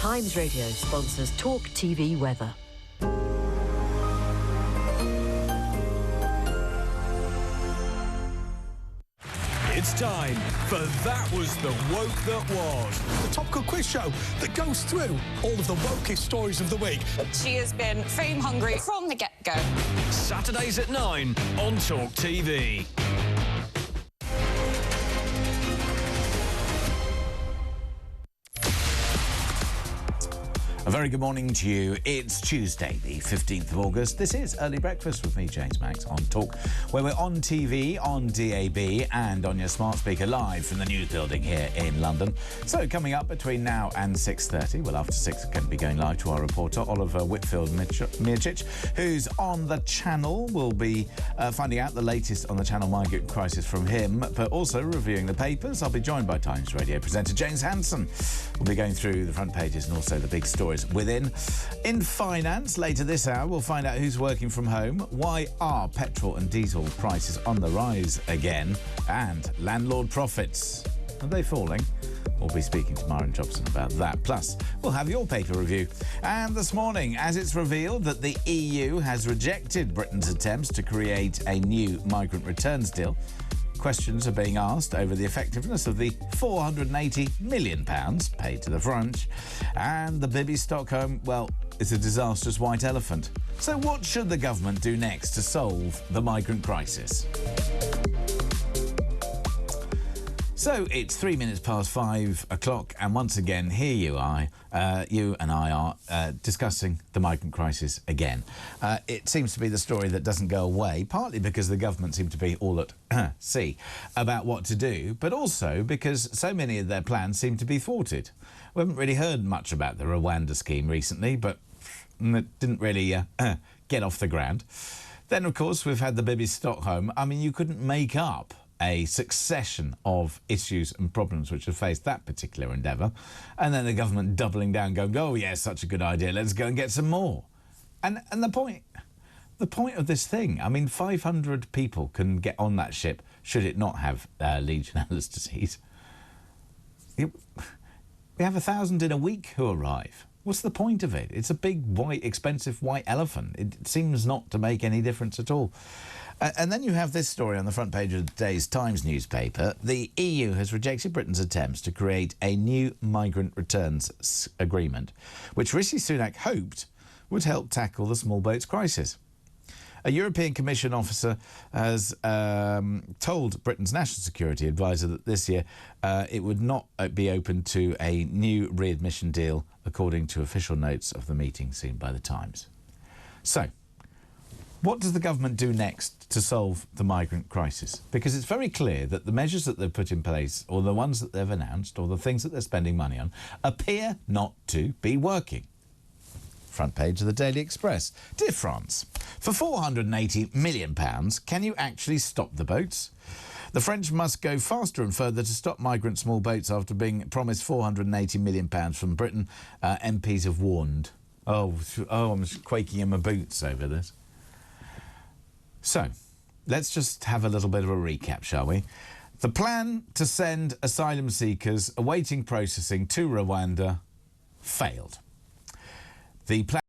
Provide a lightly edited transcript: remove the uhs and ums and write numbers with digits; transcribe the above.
Times Radio sponsors TalkTV weather. It's time for That Was the Woke That Was. The topical quiz show that goes through all of the wokest stories of the week. She has been fame hungry from the get-go. Saturdays at 9 on TalkTV. A very good morning to you. It's Tuesday, the 15th of August. This is Early Breakfast with me, James Max, on Talk, where we're on TV, on DAB and on your smart speaker live from the news building here in London. So coming up between now and 6:30, well, after 6, we're going to be going live to our reporter, Oliver Whitfield-Mircic, who's on the channel. We'll be finding out the latest on the Channel migrant crisis from him, but also reviewing the papers. I'll be joined by Times Radio presenter James Hanson. We'll be going through the front pages and also the big stories within. In finance, later this hour, we'll find out who's working from home, why are petrol and diesel prices on the rise again, and landlord profits. Are they falling? We'll be speaking to Myron Jobson about that. Plus, we'll have your paper review. And this morning, as it's revealed that the EU has rejected Britain's attempts to create a new migrant returns deal, questions are being asked over the effectiveness of the £480 million paid to the French. And the Bibi Stockholm, well, it's a disastrous white elephant. So what should the government do next to solve the migrant crisis? So it's 3 minutes past 5 o'clock, and once again, here you and I are discussing the migrant crisis again. It seems to be the story that doesn't go away, partly because the government seem to be all at sea about what to do, but also because so many of their plans seem to be thwarted. We haven't really heard much about the Rwanda scheme recently, but it didn't really get off the ground. Then, of course, we've had the Bibi Stockholm. I mean, you couldn't make up a succession of issues and problems which have faced that particular endeavour, and then the government doubling down, going, oh yeah, such a good idea, let's go and get some more. And the point of this thing, I mean, 500 people can get on that ship should it not have Legionnaires' disease. We have 1,000 in a week who arrive. What's the point of it? It's a big, white, expensive white elephant. It seems not to make any difference at all. And then you have this story on the front page of today's Times newspaper. The EU has rejected Britain's attempts to create a new migrant returns agreement, which Rishi Sunak hoped would help tackle the small boats crisis. A European Commission officer has told Britain's National Security Advisor that this year it would not be open to a new readmission deal, according to official notes of the meeting seen by the Times. So, what does the government do next to solve the migrant crisis? Because it's very clear that the measures that they've put in place, or the ones that they've announced, or the things that they're spending money on, appear not to be working. Front page of the Daily Express. Dear France, for £480 million, can you actually stop the boats? The French must go faster and further to stop migrant small boats after being promised £480 million from Britain, MPs have warned. Oh, I'm quaking in my boots over this. So, let's just have a little bit of a recap, shall we? The plan to send asylum seekers awaiting processing to Rwanda failed. The plan